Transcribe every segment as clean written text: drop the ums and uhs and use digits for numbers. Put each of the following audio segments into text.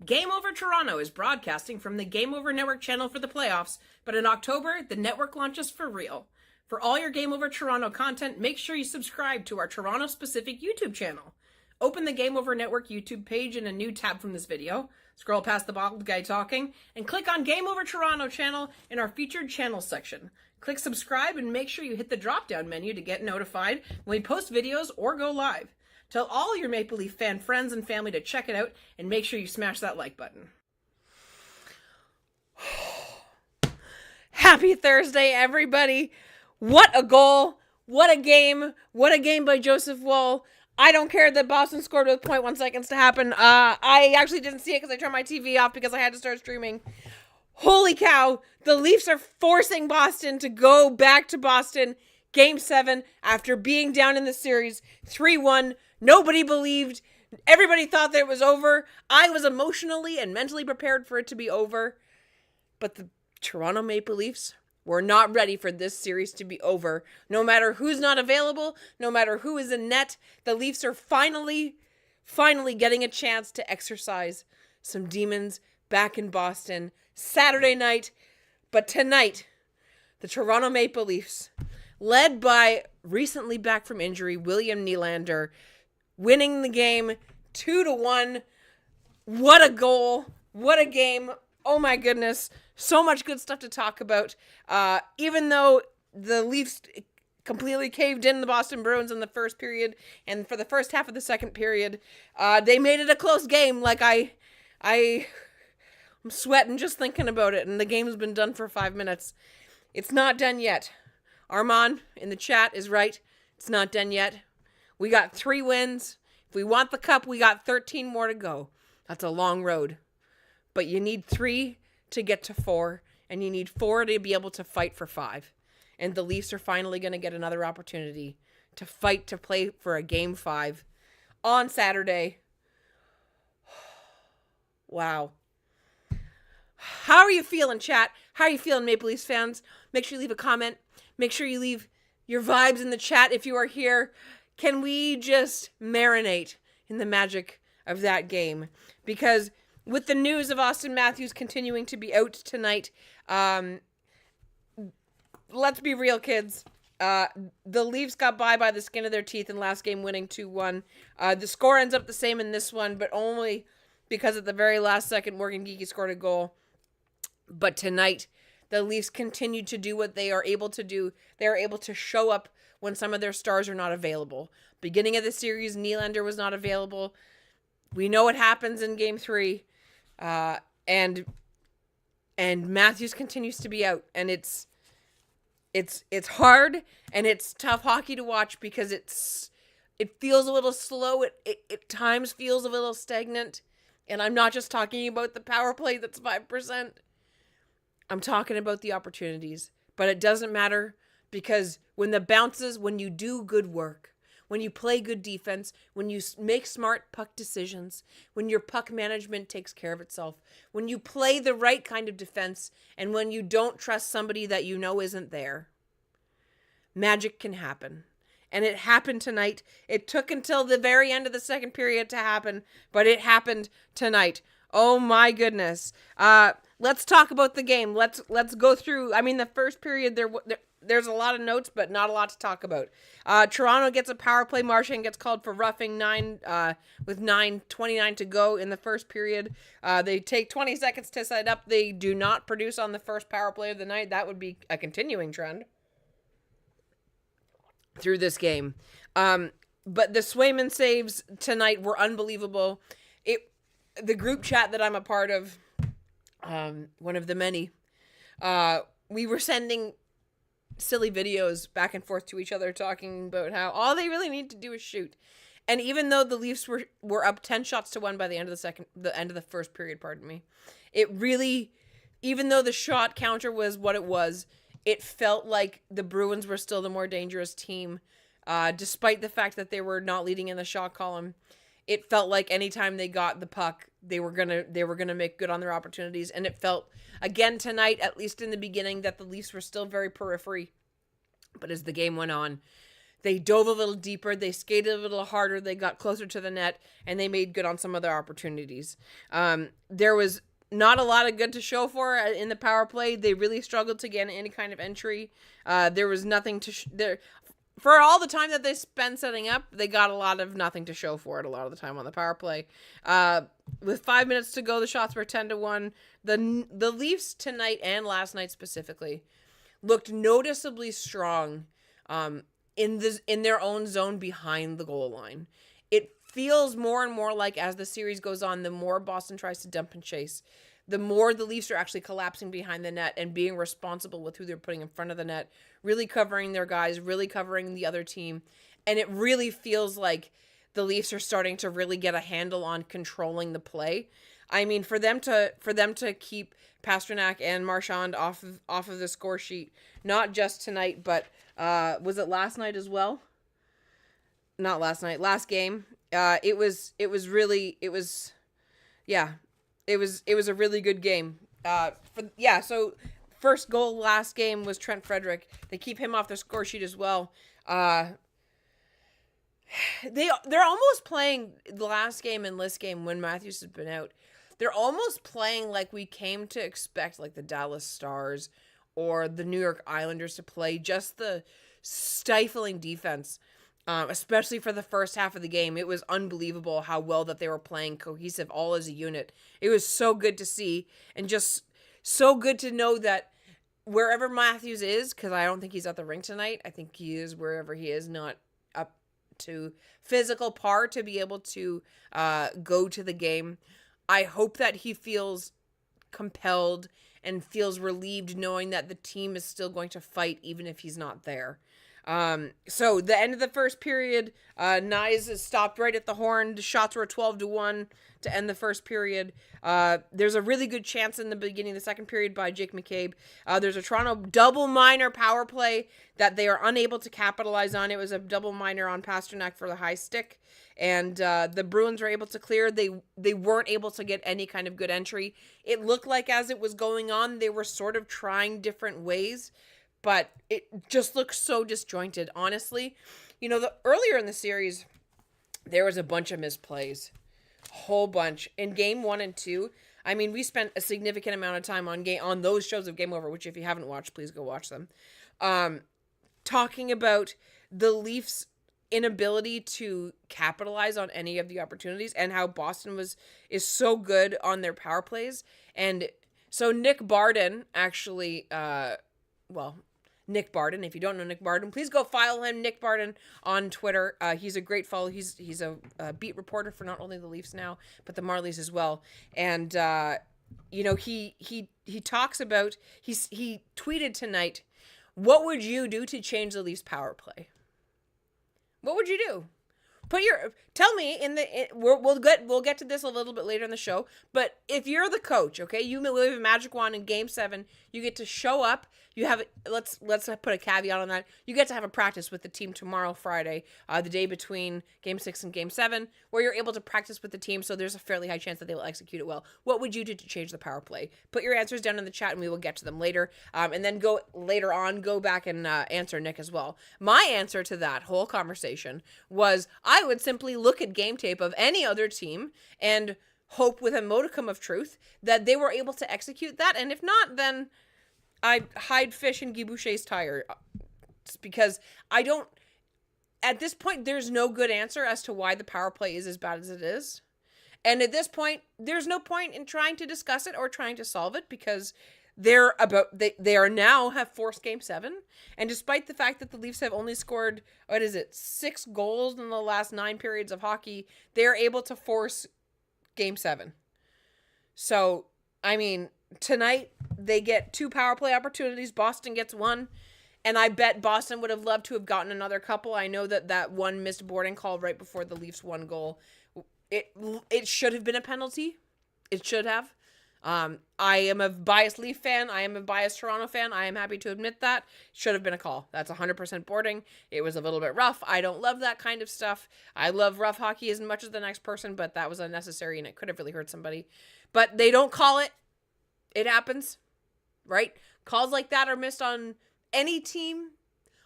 Game Over Toronto is broadcasting from the Game Over Network channel for the playoffs, but in October, the network launches for real. For all your Game Over Toronto content, make sure you subscribe to our Toronto-specific YouTube channel. Open the Game Over Network YouTube page in a new tab from this video, scroll past the bald guy talking, and click on Game Over Toronto channel in our featured channels section. Click subscribe and make sure you hit the drop-down menu to get notified when we post videos or go live. Tell all your Maple Leaf fan friends and family to check it out, and make sure you smash that like button. Happy Thursday, everybody. What a goal. What a game. What a game by Joseph Woll. I don't care that Boston scored with 0.1 seconds to happen. I actually didn't see it because I turned my TV off because I had to start streaming. Holy cow. The Leafs are forcing Boston to go back to Boston. Game 7 after being down in the series 3-1. Nobody believed. Everybody thought that it was over. I was emotionally and mentally prepared for it to be over. But the Toronto Maple Leafs were not ready for this series to be over. No matter who's not available, no matter who is in net, the Leafs are finally getting a chance to exercise some demons back in Boston Saturday night. But tonight, the Toronto Maple Leafs, led by recently back from injury, William Nylander, winning the game 2-1. What a goal. What a game. Oh my goodness. So much good stuff to talk about. Even though the Leafs completely caved in the Boston Bruins in the first period, and for the first half of the second period, they made it a close game. Like I'm sweating just thinking about it, and the game's been done for 5 minutes. It's not done yet. Armand in the chat is right. It's not done yet. We got 3 wins. If we want the cup, we got 13 more to go. That's a long road. But you need 3 to get to 4, and you need 4 to be able to fight for 5. And the Leafs are finally going to get another opportunity to fight to play for a Game 5 on Saturday. Wow. How are you feeling, chat? How are you feeling, Maple Leafs fans? Make sure you leave a comment. Make sure you leave your vibes in the chat if you are here. Can we just marinate in the magic of that game? Because with the news of Austin Matthews continuing to be out tonight, let's be real, kids. The Leafs got by the skin of their teeth in last game, winning 2-1. The score ends up the same in this one, but only because at the very last second, Morgan Geekie scored a goal. But tonight, the Leafs continue to do what they are able to do. They are able to show up when some of their stars are not available. Beginning of the series, Nylander was not available. We know what happens in Game 3. And Matthews continues to be out. And it's hard, and it's tough hockey to watch because it feels a little slow. It at times feels a little stagnant. And I'm not just talking about the power play that's 5%. I'm talking about the opportunities. But it doesn't matter because when the bounces, when you do good work, when you play good defense, when you make smart puck decisions, when your puck management takes care of itself, when you play the right kind of defense, and when you don't trust somebody that you know isn't there, magic can happen. And it happened tonight. It took until the very end of the second period to happen, but it happened tonight. Oh my goodness. Let's talk about the game. Let's go through. I mean, the first period there's a lot of notes, but not a lot to talk about. Toronto gets a power play. Marchand gets called for roughing with 9:29 to go in the first period. They take 20 seconds to set up. They do not produce on the first power play of the night. That would be a continuing trend through this game. But the Swayman saves tonight were unbelievable. The group chat that I'm a part of, one of the many, we were sending silly videos back and forth to each other talking about how all they really need to do is shoot. And even though the Leafs were up 10 shots to 1 by the end of the first period, it really, even though the shot counter was what it was, it felt like the Bruins were still the more dangerous team, despite the fact that they were not leading in the shot column. It felt like anytime they got the puck, they were gonna make good on their opportunities. And it felt, again tonight, at least in the beginning, that the Leafs were still very periphery. But as the game went on, They dove a little deeper, they skated a little harder, they got closer to the net, and they made good on some other opportunities. There was not a lot of good to show for in the power play. They really struggled to get any kind of entry. There was nothing to there for all the time that they spent setting up. They got a lot of nothing to show for it a lot of the time on the power play. With 5 minutes to go, the shots were 10-1. The Leafs tonight and last night specifically looked noticeably strong in their own zone behind the goal line. It feels more and more like as the series goes on, the more Boston tries to dump and chase, the more the Leafs are actually collapsing behind the net and being responsible with who they're putting in front of the net, really covering their guys, really covering the other team. And it really feels like the Leafs are starting to really get a handle on controlling the play. I mean, for them to keep Pastrnak and Marchand off of the score sheet, not just tonight, but was it last night as well? Not last night, last game. It was a really good game. So first goal last game was Trent Frederick. They keep him off the score sheet as well. They're almost playing the last game and this game when Matthews has been out. They're almost playing like we came to expect, like the Dallas Stars or the New York Islanders to play, just the stifling defense. Especially for the first half of the game. It was unbelievable how well that they were playing cohesive all as a unit. It was so good to see, and just so good to know that wherever Matthews is, because I don't think he's at the rink tonight, I think he is wherever he is, not up to physical par to be able to go to the game. I hope that he feels compelled and feels relieved knowing that the team is still going to fight even if he's not there. So the end of the first period, Nyes stopped right at the horn. The shots were 12-1 to end the first period. There's a really good chance in the beginning of the second period by Jake McCabe. There's a Toronto double minor power play that they are unable to capitalize on. It was a double minor on Pastrnak for the high stick, and the Bruins were able to clear. They weren't able to get any kind of good entry. It looked like as it was going on, they were sort of trying different ways, but it just looks so disjointed, honestly. You know, earlier in the series, there was a bunch of misplays. Whole bunch. In game 1 and 2, I mean, we spent a significant amount of time on those shows of Game Over, which if you haven't watched, please go watch them. Talking about the Leafs' inability to capitalize on any of the opportunities and how Boston is so good on their power plays. And so Nick Barden actually, Nick Barden. If you don't know Nick Barden, please go follow him, Nick Barden, on Twitter. He's a great follow. He's a beat reporter for not only the Leafs now, but the Marlies as well. And he talks about he tweeted tonight, "What would you do to change the Leafs power play? What would you do? Tell me we'll get to this a little bit later in the show, but if you're the coach, okay, you wave a magic wand in game 7, you get to show up, you have, let's put a caveat on that, you get to have a practice with the team tomorrow, Friday, the day between game 6 and game 7, where you're able to practice with the team, so there's a fairly high chance that they will execute it well. What would you do to change the power play? Put your answers down in the chat and we will get to them later, and then go back and answer Nick as well. My answer to that whole conversation was I would simply look at game tape of any other team and hope with a modicum of truth that they were able to execute that, and if not, then I hide fish in Guy Boucher's tire, because at this point, there's no good answer as to why the power play is as bad as it is. And at this point, there's no point in trying to discuss it or trying to solve it, because they are now have forced game 7. And despite the fact that the Leafs have only scored, 6 goals in the last 9 periods of hockey, they are able to force game 7. So, I mean, tonight they get 2 power play opportunities. Boston gets 1. And I bet Boston would have loved to have gotten another couple. I know that one missed boarding call right before the Leafs won goal, it should have been a penalty. It should have. I am a biased Leaf fan. I am a biased Toronto fan. I am happy to admit that. Should have been a call. That's 100% boarding. It was a little bit rough. I don't love that kind of stuff. I love rough hockey as much as the next person, but that was unnecessary and it could have really hurt somebody. But they don't call it. It happens, right? Calls like that are missed on any team,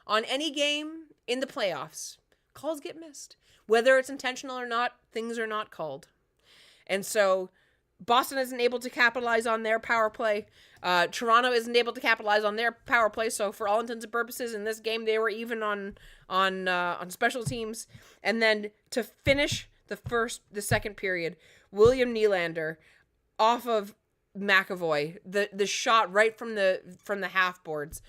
on any game, in the playoffs, calls get missed. Whether it's intentional or not, things are not called. And so Boston isn't able to capitalize on their power play. Toronto isn't able to capitalize on their power play. So for all intents and purposes, in this game, they were even on special teams. And then to finish the second period, William Nylander off of McAvoy, the shot right from the half boards.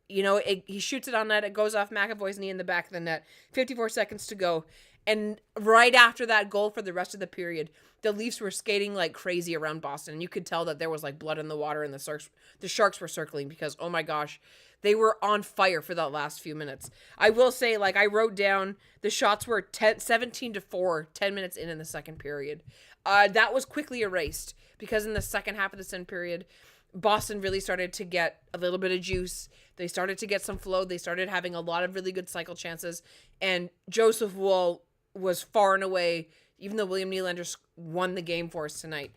He shoots it on net. It goes off McAvoy's knee in the back of the net. 54 seconds to go. And right after that goal for the rest of the period, the Leafs were skating like crazy around Boston. And you could tell that there was like blood in the water and the Sharks were circling because, oh my gosh, they were on fire for that last few minutes. I will say, like, I wrote down the shots were 17-4, 10 minutes in the second period. That was quickly erased because in the second half of the second period, Boston really started to get a little bit of juice. They started to get some flow. They started having a lot of really good cycle chances. And Joseph Woll was far and away, even though William Nylander won the game for us tonight,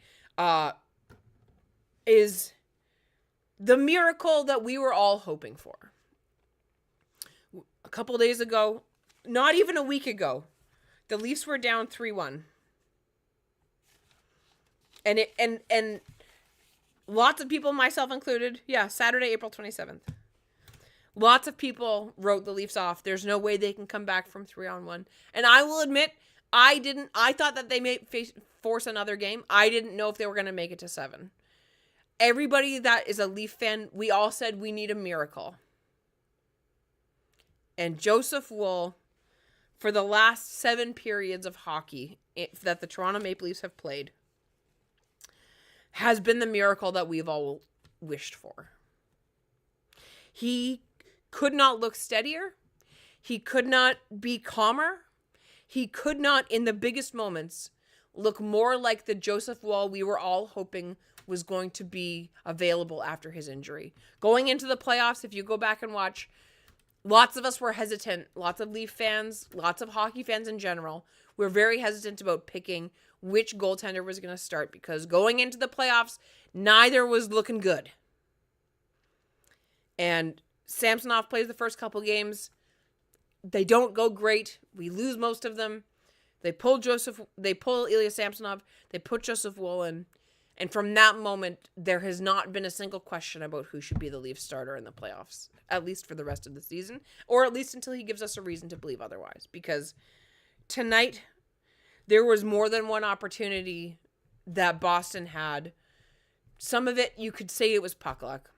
is the miracle that we were all hoping for. A couple of days ago, not even a week ago, the Leafs were down 3-1. And lots of people, myself included, Saturday, April 27th. Lots of people wrote the Leafs off. There's no way they can come back from 3-on-1. And I will admit, I thought that they may force another game. I didn't know if they were going to make it to 7. Everybody that is a Leaf fan, we all said we need a miracle. And Joseph Woll, for the last 7 periods of hockey that the Toronto Maple Leafs have played, has been the miracle that we've all wished for. He could not look steadier. He could not be calmer. He could not, in the biggest moments, look more like the Joseph Woll we were all hoping was going to be available after his injury. Going into the playoffs, if you go back and watch, lots of us were hesitant. Lots of Leaf fans, lots of hockey fans in general, were very hesitant about picking which goaltender was going to start because going into the playoffs, neither was looking good. And Samsonov plays the first couple games. They don't go great. We lose most of them. They pull Ilya Samsonov. They put Joseph Woll in. And from that moment, there has not been a single question about who should be the Leafs starter in the playoffs, at least for the rest of the season, or at least until he gives us a reason to believe otherwise. Because tonight, there was more than one opportunity that Boston had. Some of it, you could say it was puck luck.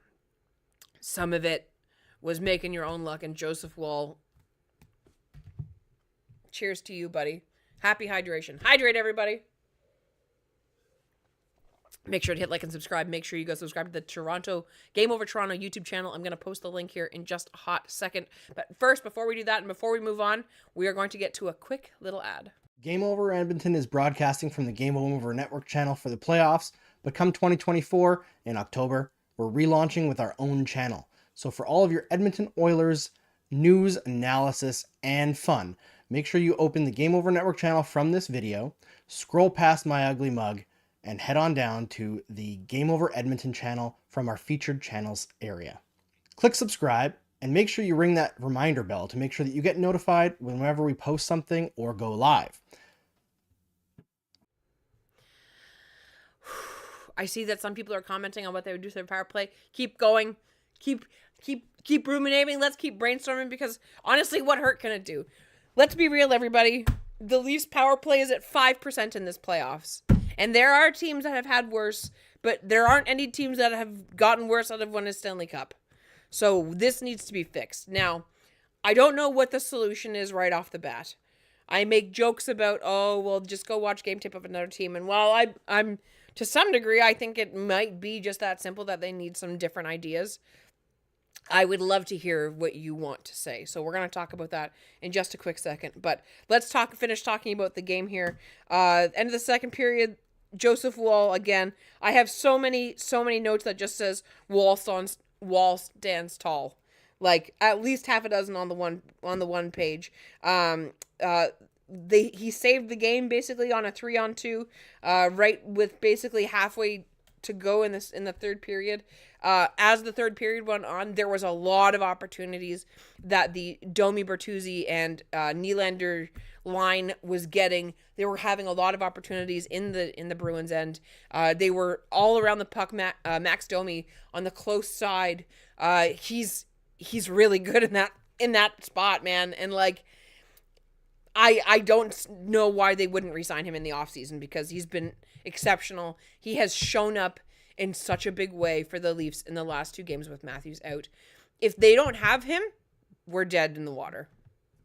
Some of it was making your own luck. And Joseph Woll, cheers to you, buddy. Happy hydration. Hydrate, everybody. Make sure to hit like and subscribe. Make sure you go subscribe to the Toronto Game Over Toronto YouTube channel. I'm going to post the link here in just a hot second. But first, before we do that and before we move on, we are going to get to a quick little ad. Game Over Edmonton is broadcasting from the Game Over Network channel for the playoffs, but come 2024 in October, we're relaunching with our own channel. So for all of your Edmonton Oilers news, analysis, and fun, make sure you open the Game Over Network channel from this video, scroll past my ugly mug, and head on down to the Game Over Edmonton channel from our featured channels area. Click subscribe and make sure you ring that reminder bell to make sure that you get notified whenever we post something or go live. I see that some people are commenting on what they would do to their power play. Keep going. Keep ruminating. Let's keep brainstorming because honestly, what hurt can it do? Let's be real, everybody. The Leafs power play is at 5% in this playoffs. And there are teams that have had worse, but there aren't any teams that have gotten worse out of winning a Stanley Cup. So this needs to be fixed. Now, I don't know what the solution is right off the bat. I make jokes about, just go watch game tape of another team. And while I'm to some degree, I think it might be just that simple that they need some different ideas. I would love to hear what you want to say. So we're going to talk about that in just a quick second. But let's finish talking about the game here. End of the second period, Joseph Woll again. I have so many notes that just says Wall stands tall. Like at least half a dozen on the one page. He saved the game basically on a 3-on-2, right with basically halfway to go in the third period. As the third period went on, there was a lot of opportunities that the Domi, Bertuzzi, and Nylander line was getting. They were having a lot of opportunities in the Bruins end. They were all around the puck. Max Domi on the close side. He's really good in that spot, man. And like, I don't know why they wouldn't re-sign him in the offseason, because he's been exceptional. He has shown up in such a big way for the Leafs in the last 2 games with Matthews out. If they don't have him, we're dead in the water.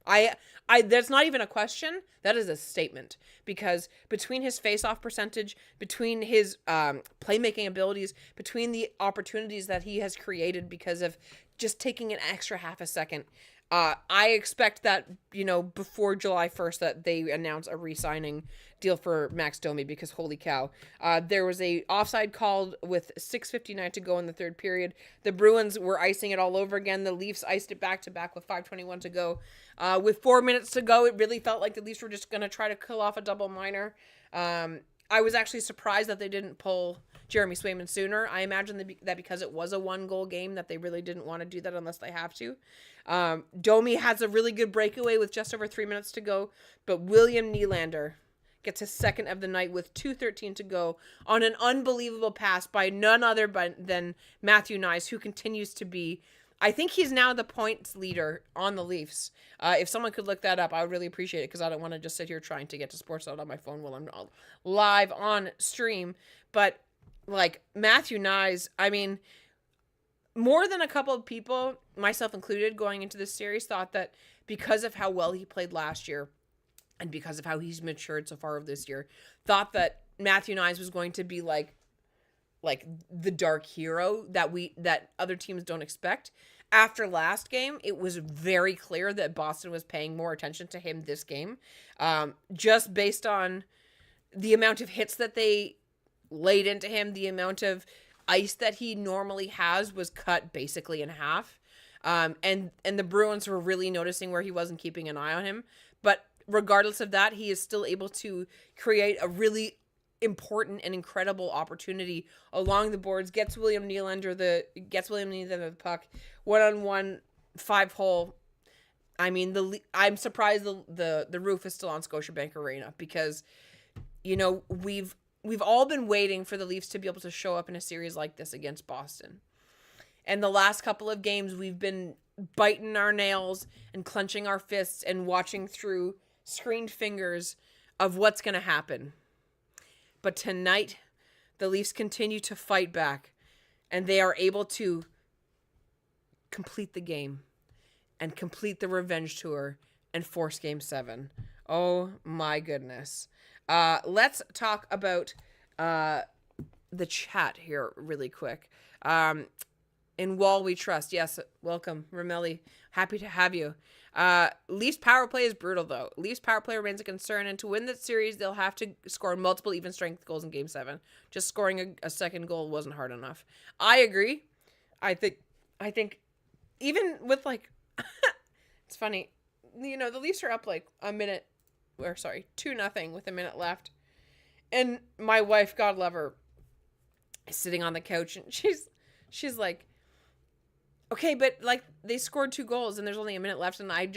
That's not even a question. That is a statement, because between his face-off percentage, between his playmaking abilities, between the opportunities that he has created because of just taking an extra half a second, I expect that, before July 1st that they announce a re-signing deal for Max Domi, because holy cow. There was a offside called with 6:59 to go in the third period. The Bruins were icing it all over again. The Leafs iced it back-to-back with 5:21 to go. With 4 minutes to go, it really felt like the Leafs were just going to try to kill off a double minor. I was actually surprised that they didn't pull Jeremy Swayman sooner. I imagine that because it was a 1-goal game that they really didn't want to do that unless they have to. Domi has a really good breakaway with just over 3 minutes to go, but William Nylander gets his second of the night with 2:13 to go on an unbelievable pass by none other than Matthew Knies, who continues to be, I think he's now the points leader on the Leafs. If someone could look that up, I would really appreciate it, because I don't want to just sit here trying to get to Sportsnet on my phone while I'm live on stream. But like, Matthew Knies, I mean, more than a couple of people, myself included, going into this series, thought that because of how well he played last year and because of how he's matured so far of this year, thought that Matthew Knies was going to be like the dark hero that other teams don't expect. After last game, it was very clear that Boston was paying more attention to him this game, just based on the amount of hits that they laid into him. The amount of ice that he normally has was cut basically in half. And the Bruins were really noticing where he wasn't keeping an eye on him. But regardless of that, he is still able to create a really important and incredible opportunity along the boards. Gets William Nylander the puck, 1-on-1, 5-hole. I mean, I'm surprised the roof is still on Scotiabank Arena, because we've all been waiting for the Leafs to be able to show up in a series like this against Boston. And the last couple of games, we've been biting our nails and clenching our fists and watching through screened fingers of what's going to happen. But tonight, the Leafs continue to fight back, and they are able to complete the game and complete the revenge tour and force Game 7. Oh my goodness. Let's talk about the chat here really quick. In Wall We Trust. Yes, welcome, Ramelli. Happy to have you. Leafs power play is brutal, though. Leafs power play remains a concern, and to win this series, they'll have to score multiple even strength goals in Game 7. Just scoring a second goal wasn't hard enough. I agree. I think even with, like, it's funny, the Leafs are up like 2-0 with a minute left. And my wife, God love her, is sitting on the couch, and she's like, okay, but like, they scored 2 goals and there's only a minute left. And I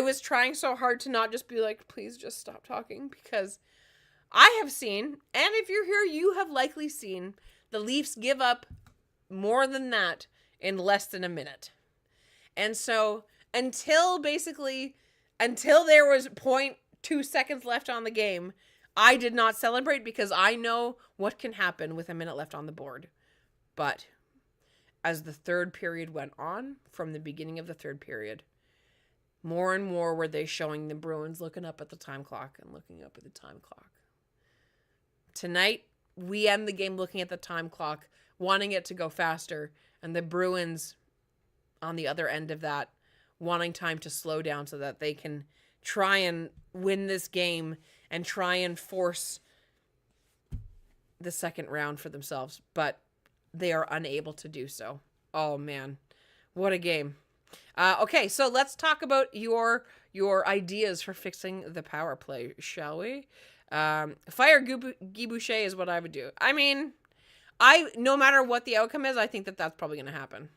was trying so hard to not just be like, please just stop talking, because I have seen, and if you're here, you have likely seen the Leafs give up more than that in less than a minute. And so until there was 0.2 seconds left on the game, I did not celebrate, because I know what can happen with a minute left on the board. But as the third period went on, from the beginning of the third period, more and more were they showing the Bruins looking up at the time clock and looking up at the time clock. Tonight, we end the game looking at the time clock, wanting it to go faster, and the Bruins on the other end of that, wanting time to slow down so that they can try and win this game and try and force the second round for themselves. But they are unable to do so. Oh, man. What a game. Okay, so let's talk about your ideas for fixing the power play, shall we? Fire Guy Boucher is what I would do. I mean, No matter what the outcome is, I think that that's probably going to happen.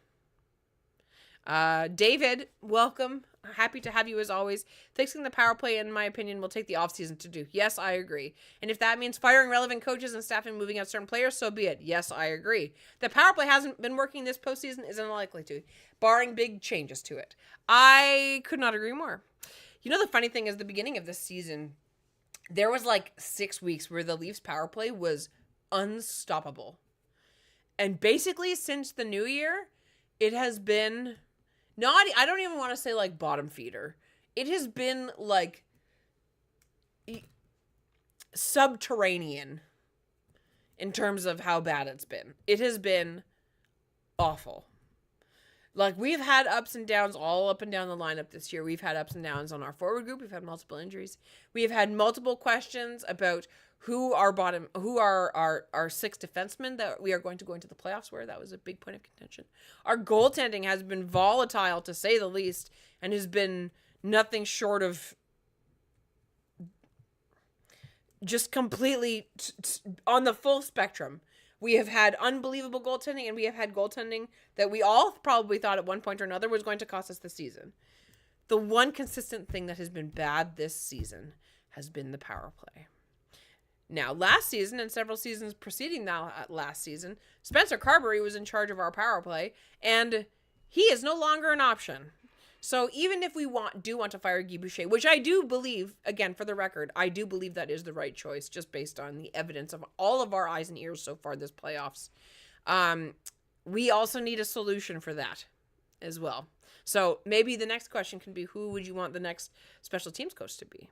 David, welcome. Happy to have you as always. Fixing the power play, in my opinion, will take the offseason to do. Yes, I agree. And if that means firing relevant coaches and staff and moving out certain players, so be it. Yes, I agree. The power play hasn't been working this postseason, is unlikely to, barring big changes to it. I could not agree more. You know, the funny thing is, the beginning of this season, there was like 6 weeks where the Leafs power play was unstoppable. And basically, since the new year, it has been not, I don't even want to say like bottom feeder. It has been like subterranean in terms of how bad it's been. It has been awful. Like, we've had ups and downs all up and down the lineup this year. We've had ups and downs on our forward group. We've had multiple injuries. We have had multiple questions about who our six defensemen that we are going to go into the playoffs where. That was a big point of contention. Our goaltending has been volatile, to say the least, and has been nothing short of just completely on the full spectrum. We have had unbelievable goaltending, and we have had goaltending that we all probably thought at one point or another was going to cost us the season. The one consistent thing that has been bad this season has been the power play. Now, last season and several seasons preceding that last season, Spencer Carberry was in charge of our power play, and he is no longer an option. So even if we do want to fire Guy Boucher, which I do believe, again, for the record, I do believe that is the right choice, just based on the evidence of all of our eyes and ears so far this playoffs. We also need a solution for that as well. So maybe the next question can be, who would you want the next special teams coach to be?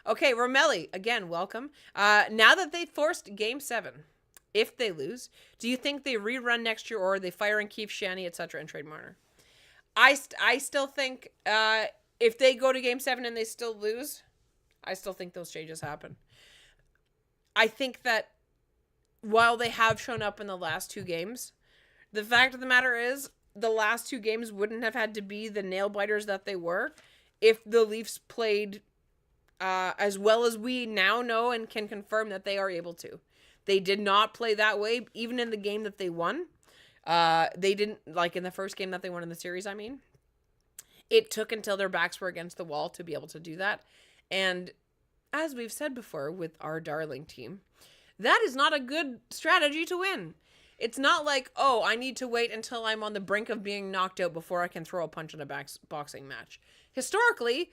Okay, Romelli, again, welcome. Now that they forced Game 7, if they lose, do you think they rerun next year, or are they firing Keith Shanny, etc., and trade Marner? I still think if they go to Game 7 and they still lose, I still think those changes happen. I think that while they have shown up in the last 2 games, the fact of the matter is the last 2 games wouldn't have had to be the nail-biters that they were if the Leafs played as well as we now know and can confirm that they are able to. They did not play that way, even in the game that they won. They didn't, like in the first game that they won in the series, I mean. It took until their backs were against the wall to be able to do that. And as we've said before with our darling team, that is not a good strategy to win. It's not like, oh, I need to wait until I'm on the brink of being knocked out before I can throw a punch in a boxing match. Historically,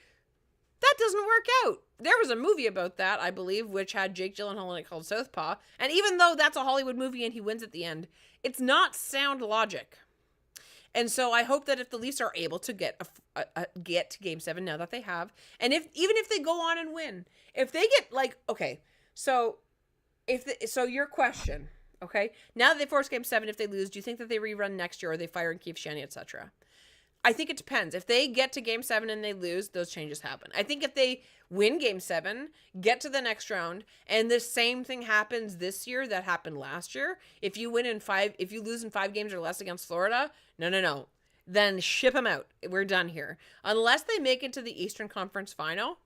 that doesn't work out. There was a movie about that, I believe, which had Jake Gyllenhaal in it called Southpaw. And even though that's a Hollywood movie and he wins at the end, it's not sound logic. And so I hope that if the Leafs are able to get to Game 7 now that they have, and even if they go on and win, if they get so your question, okay, now that they force Game 7, if they lose, do you think that they rerun next year, or are they firing Keith Shanny, etc.? I think it depends. If they get to Game 7 and they lose, those changes happen. I think if they win Game 7, get to the next round, and the same thing happens this year that happened last year, if you lose in 5 games or less against Florida, no. Then ship them out. We're done here. Unless they make it to the Eastern Conference Final,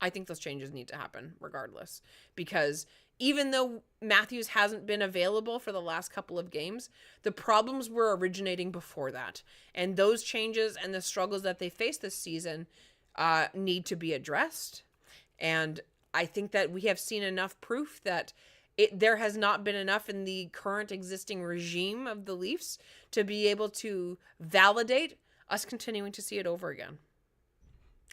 I think those changes need to happen regardless. Because even though Matthews hasn't been available for the last couple of games, the problems were originating before that. And those changes and the struggles that they face this season need to be addressed. And I think that we have seen enough proof that there has not been enough in the current existing regime of the Leafs to be able to validate us continuing to see it over again.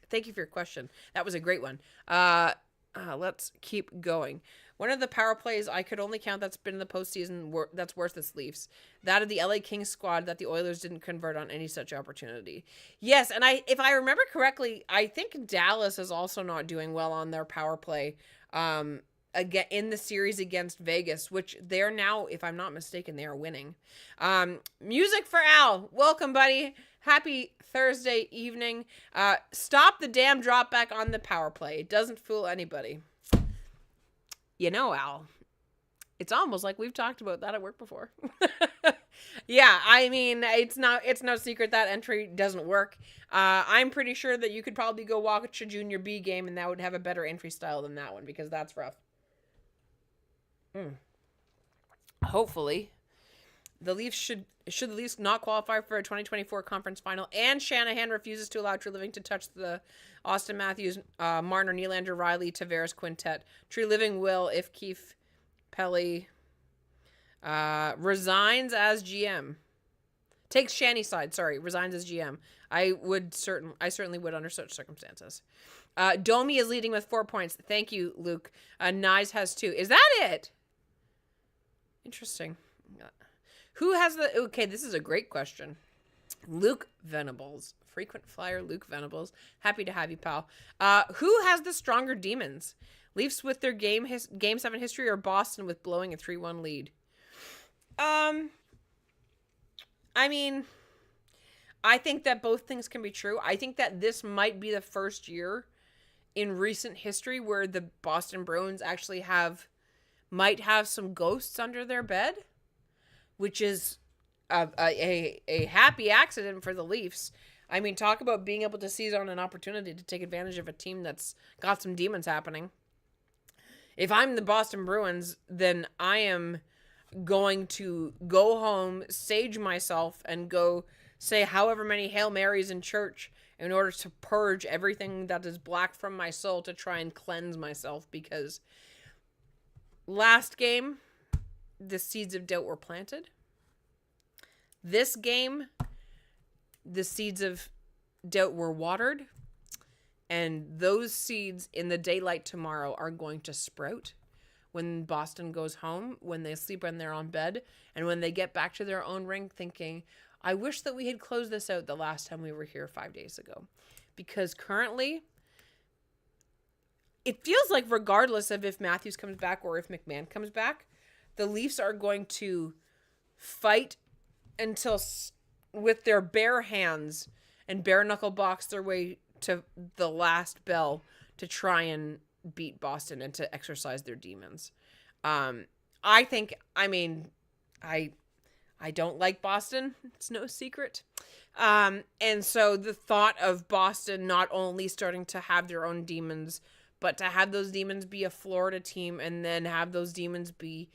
Thank you for your question. That was a great one. Let's keep going. One of the power plays I could only count that's been in the postseason that's worse than Leafs. That of the LA Kings squad that the Oilers didn't convert on any such opportunity. Yes, and if I remember correctly, I think Dallas is also not doing well on their power play again in the series against Vegas, which they're now, if I'm not mistaken, they are winning. Music for Al. Welcome, buddy. Happy Thursday evening. Stop the damn drop back on the power play. It doesn't fool anybody. You know, Al, it's almost like we've talked about that at work before. Yeah, I mean, it's no secret that entry doesn't work. I'm pretty sure that you could probably go watch a Junior B game and that would have a better entry style than that one, because that's rough. hopefully. The Leafs should the Leafs not qualify for a 2024 conference final, and Shanahan refuses to allow True Living to touch the Austin Matthews, Marner, Nylander, Riley, Tavares quintet. True Living will if Keith Pelly resigns as GM. Takes Shanny's side, resigns as GM. I certainly would under such circumstances. Domi is leading with 4 points. Thank you, Luke. Nyes has 2. Is that it? Interesting. Who has the... Okay, this is a great question. Luke Venables. Frequent flyer Luke Venables. Happy to have you, pal. Who has the stronger demons? Leafs with their Game 7 history or Boston with blowing a 3-1 lead? I mean, I think that both things can be true. I think that this might be the first year in recent history where the Boston Bruins actually might have some ghosts under their bed, which is a happy accident for the Leafs. I mean, talk about being able to seize on an opportunity to take advantage of a team that's got some demons happening. If I'm the Boston Bruins, then I am going to go home, sage myself, and go say however many Hail Marys in church in order to purge everything that is black from my soul to try and cleanse myself, because last game, the seeds of doubt were planted. This game, the seeds of doubt were watered, and those seeds in the daylight tomorrow are going to sprout when Boston goes home, when they sleep when they're on bed, and when they get back to their own rink thinking, I wish that we had closed this out the last time we were here 5 days ago. Because currently, it feels like regardless of if Matthews comes back or if McMahon comes back, the Leafs are going to fight until with their bare hands and bare knuckle box their way to the last bell to try and beat Boston and to exercise their demons. I don't like Boston. It's no secret. And so the thought of Boston not only starting to have their own demons, but to have those demons be a Florida team and then have those demons be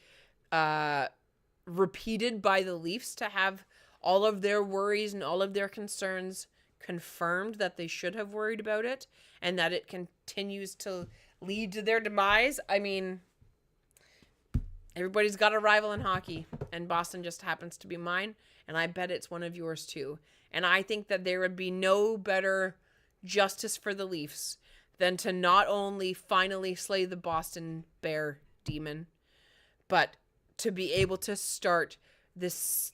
repeated by the Leafs, to have all of their worries and all of their concerns confirmed that they should have worried about it and that it continues to lead to their demise. I mean, everybody's got a rival in hockey, and Boston just happens to be mine, and I bet it's one of yours too. And I think that there would be no better justice for the Leafs than to not only finally slay the Boston Bear demon, but to be able to start this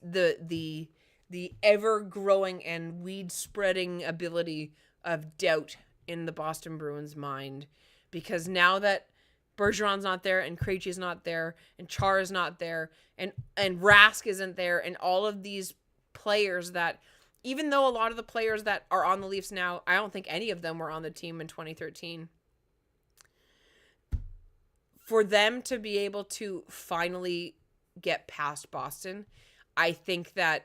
the ever-growing and weed-spreading ability of doubt in the Boston Bruins' mind. Because now that Bergeron's not there, and Krejci's not there, and Char is not there, and Rask isn't there, and all of these players that, even though a lot of the players that are on the Leafs now, I don't think any of them were on the team in 2013. For them to be able to finally get past Boston, I think that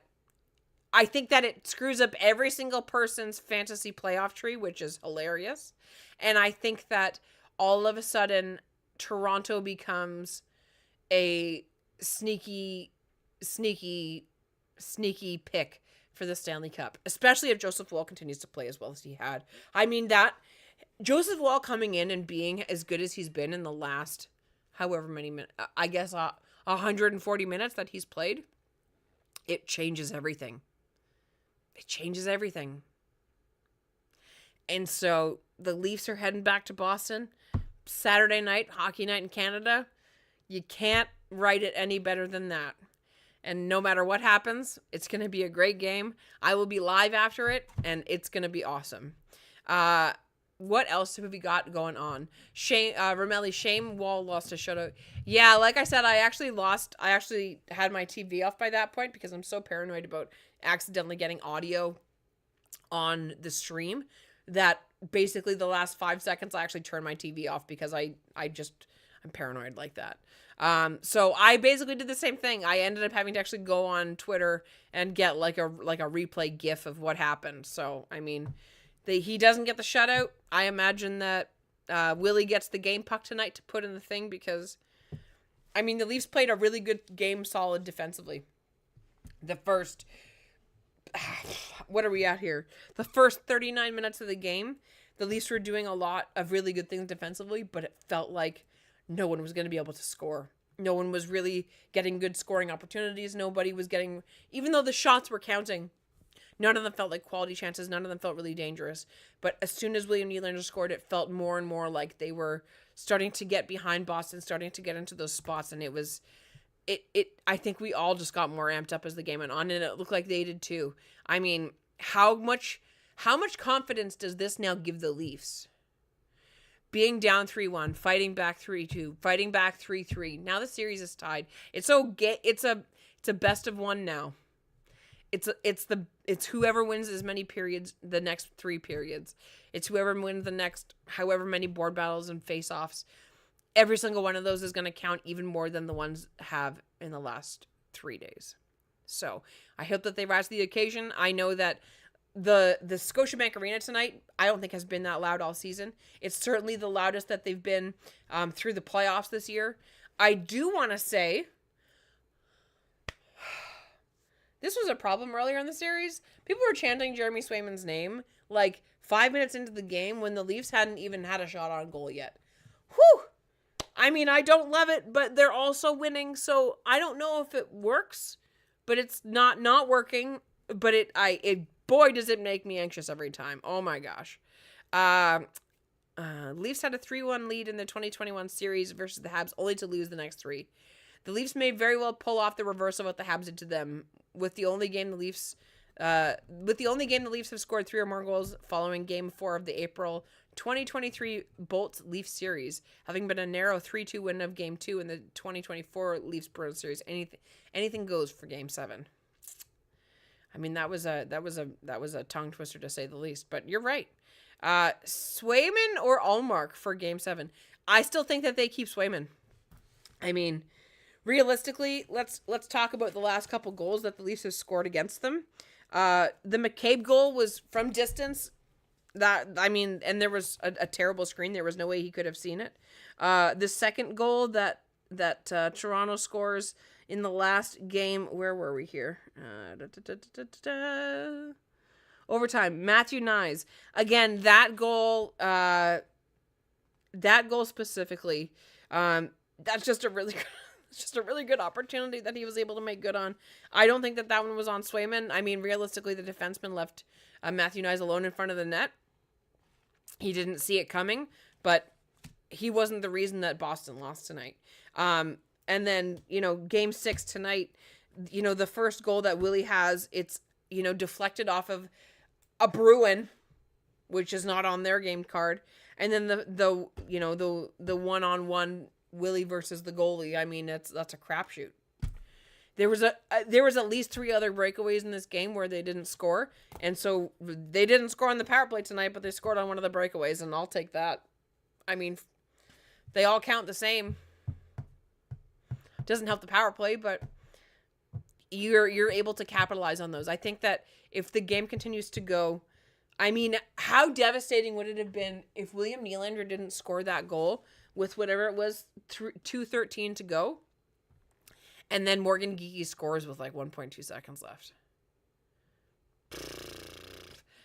it screws up every single person's fantasy playoff tree, which is hilarious. And I think that all of a sudden, Toronto becomes a sneaky pick for the Stanley Cup, especially if Joseph Woll continues to play as well as he had. I mean, that Joseph Woll coming in and being as good as he's been in the last however many minutes, I guess 140 minutes that he's played, it changes everything. It changes everything. And so the Leafs are heading back to Boston. Saturday night, hockey night in Canada. You can't write it any better than that. And no matter what happens, it's going to be a great game. I will be live after it, and it's going to be awesome. What else have we got going on? Shame Wall lost a shutout. Yeah, like I said, I actually had my TV off by that point because I'm so paranoid about accidentally getting audio on the stream that basically the last 5 seconds I actually turned my TV off because I'm paranoid like that. So I basically did the same thing. I ended up having to actually go on Twitter and get like a replay GIF of what happened. So, I mean, he doesn't get the shutout. I imagine that Willie gets the game puck tonight to put in the thing because I mean, the Leafs played a really good game, solid defensively. The first, what are we at here? The first 39 minutes of the game, the Leafs were doing a lot of really good things defensively, but it felt like no one was going to be able to score. No one was really getting good scoring opportunities. Nobody was getting, even though the shots were counting, none of them felt like quality chances. None of them felt really dangerous. But as soon as William Nylander scored, it felt more and more like they were starting to get behind Boston, starting to get into those spots. And it was, I think we all just got more amped up as the game went on, and it looked like they did too. I mean, how much confidence does this now give the Leafs? Being down 3-1, fighting back 3-2, fighting back 3-3. Now the series is tied. It's a best of one now. It's whoever wins as many periods, the next 3 periods. It's whoever wins the next however many board battles and face-offs. Every single one of those is going to count even more than the ones have in the last 3 days. So I hope that they rise to the occasion. I know that the Scotiabank Arena tonight, I don't think has been that loud all season. It's certainly the loudest that they've been through the playoffs this year. I do want to say this was a problem earlier in the series. People were chanting Jeremy Swayman's name like 5 minutes into the game when the Leafs hadn't even had a shot on goal yet. Whew! I mean, I don't love it, but they're also winning, so I don't know if it works, but it's not working. But boy, does it make me anxious every time. Oh my gosh. Leafs had a 3-1 lead in the 2021 series versus the Habs, only to lose the next 3. The Leafs may very well pull off the reverse of what the Habs did to them. With the only game the Leafs have scored 3 or more goals following Game 4 of the April 2023 Bolts-Leafs series, having been a narrow 3-2 win of Game 2 in the 2024 Leafs-Bruins series. Anything goes for Game 7. I mean, that was a tongue twister to say the least, but you're right. Swayman or Ullmark for Game 7? I still think that they keep Swayman. I mean, realistically, let's talk about the last couple goals that the Leafs have scored against them. The McCabe goal was from distance. And there was a terrible screen. There was no way he could have seen it. The second goal that Toronto scores in the last game, where were we here? Overtime. Matthew Nyes. Again, that goal specifically, that's just a really good opportunity that he was able to make good on. I don't think that one was on Swayman. I mean, realistically, the defenseman left Matthew Nyes alone in front of the net. He didn't see it coming, but he wasn't the reason that Boston lost tonight. And then, Game 6 tonight, the first goal that Willie has, it's, deflected off of a Bruin, which is not on their game card. And then the one-on-one Willie versus the goalie. I mean, that's a crapshoot. There was at least 3 other breakaways in this game where they didn't score. And so they didn't score on the power play tonight, but they scored on one of the breakaways, and I'll take that. I mean, they all count the same. Doesn't help the power play, but you're able to capitalize on those. I think that if the game continues to go, I mean, how devastating would it have been if William Nylander didn't score that goal with whatever it was, 2:13 to go, and then Morgan Geekie scores with like 1.2 seconds left.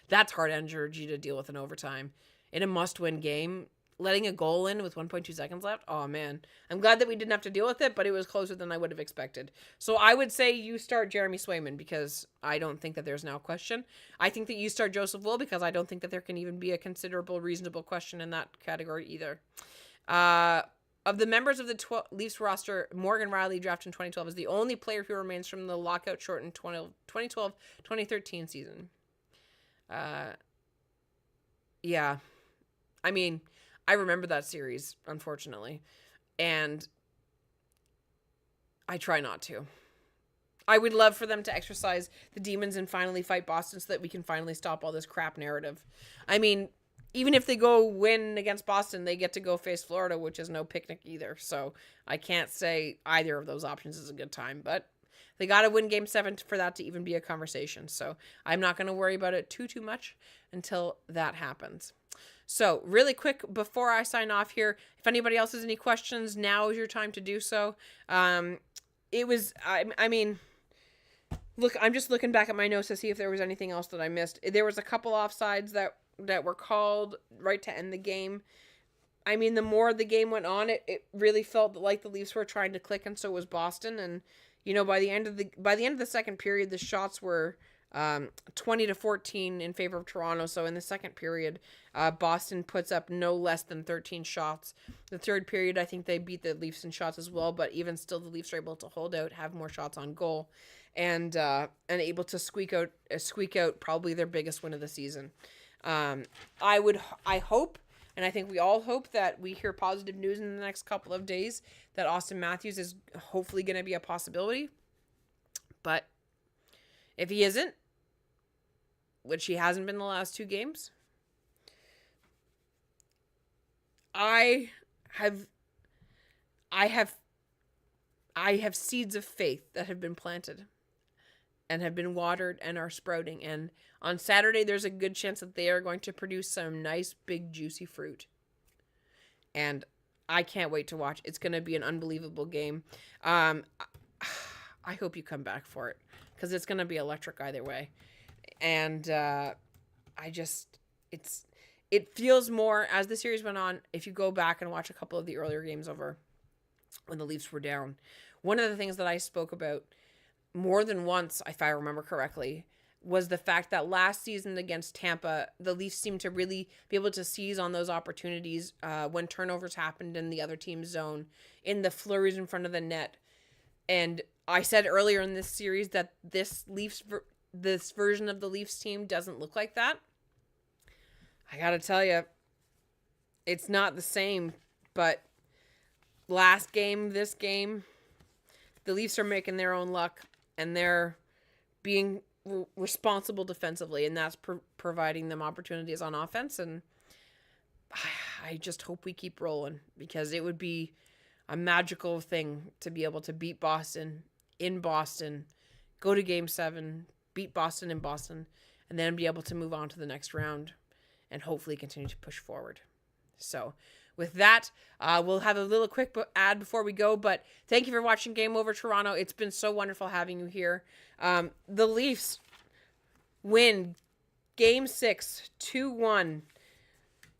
That's hard energy to deal with in overtime. In a must-win game, letting a goal in with 1.2 seconds left, oh man. I'm glad that we didn't have to deal with it, but it was closer than I would have expected. So I would say you start Jeremy Swayman because I don't think that there's now a question. I think that you start Joseph Woll because I don't think that there can even be a considerable, reasonable question in that category either. Of the members of the Leafs roster, Morgan Rielly, drafted in 2012, is the only player who remains from the lockout-shortened 2012-2013 season. Yeah. I mean, I remember that series, unfortunately, and I try not to. I would love for them to exercise the demons and finally fight Boston so that we can finally stop all this crap narrative. I mean, even if they go win against Boston, they get to go face Florida, which is no picnic either. So I can't say either of those options is a good time, but they got to win Game 7 for that to even be a conversation. So I'm not going to worry about it too much until that happens. So really quick before I sign off here, if anybody else has any questions, now is your time to do so. I mean, look, I'm just looking back at my notes to see if there was anything else that I missed. There was a couple offsides that were called right to end the game. I mean, the more the game went on, it really felt like the Leafs were trying to click, and so was Boston. And by the end of the second period, the shots were 20-14 in favor of Toronto. So in the second period, Boston puts up no less than 13 shots. The third period, I think they beat the Leafs in shots as well, but even still, the Leafs are able to hold out, have more shots on goal, and able to squeak out probably their biggest win of the season. I hope. And I think we all hope that we hear positive news in the next couple of days that Auston Matthews is hopefully going to be a possibility. But if he isn't, which he hasn't been the last 2 games, I have seeds of faith that have been planted and have been watered and are sprouting. And on Saturday, there's a good chance that they are going to produce some nice, big, juicy fruit. And I can't wait to watch. It's going to be an unbelievable game. I hope you come back for it, because it's going to be electric either way. And it feels more, as the series went on, if you go back and watch a couple of the earlier games over when the Leafs were down, one of the things that I spoke about more than once, if I remember correctly, was the fact that last season against Tampa, the Leafs seemed to really be able to seize on those opportunities when turnovers happened in the other team's zone, in the flurries in front of the net. And I said earlier in this series that this version of the Leafs team doesn't look like that. I gotta tell you, it's not the same. But last game, this game, the Leafs are making their own luck, and they're being responsible defensively, and that's providing them opportunities on offense. And I just hope we keep rolling, because it would be a magical thing to be able to beat Boston in Boston, go to Game 7, beat Boston in Boston, and then be able to move on to the next round and hopefully continue to push forward. So with that, we'll have a little quick ad before we go, but thank you for watching Game Over Toronto. It's been so wonderful having you here. The Leafs win Game 6, 2-1.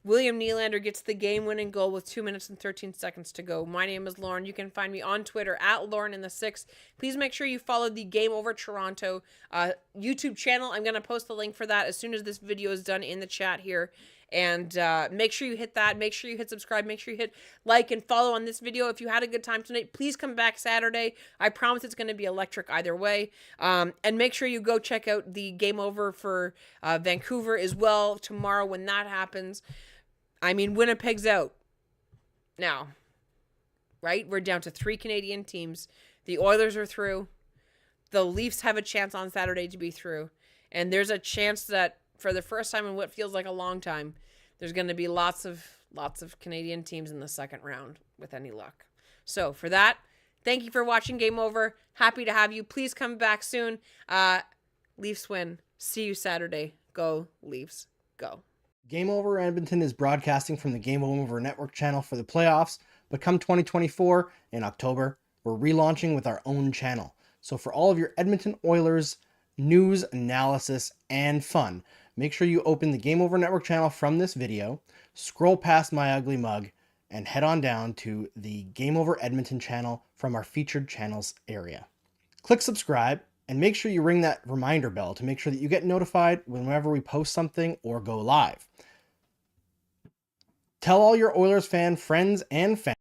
William Nylander gets the game-winning goal with 2 minutes and 13 seconds to go. My name is Lauren. You can find me on Twitter at LaurenIn6. Please make sure you follow the Game Over Toronto YouTube channel. I'm going to post the link for that as soon as this video is done in the chat here. And make sure you hit that. Make sure you hit subscribe. Make sure you hit like and follow on this video. If you had a good time tonight, please come back Saturday. I promise it's going to be electric either way. And make sure you go check out the Game Over for Vancouver as well tomorrow when that happens. I mean, Winnipeg's out now, right? We're down to 3 Canadian teams. The Oilers are through. The Leafs have a chance on Saturday to be through. And there's a chance that for the first time in what feels like a long time, there's going to be lots of Canadian teams in the second round with any luck. So for that, thank you for watching Game Over. Happy to have you. Please come back soon. Leafs win. See you Saturday. Go Leafs. Go. Game Over Edmonton is broadcasting from the Game Over Network channel for the playoffs, but come 2024 in October, we're relaunching with our own channel. So for all of your Edmonton Oilers news, analysis, and fun, make sure you open the Game Over Network channel from this video, scroll past my ugly mug, and head on down to the Game Over Edmonton channel from our featured channels area. Click subscribe, and make sure you ring that reminder bell to make sure that you get notified whenever we post something or go live. Tell all your Oilers fan friends and family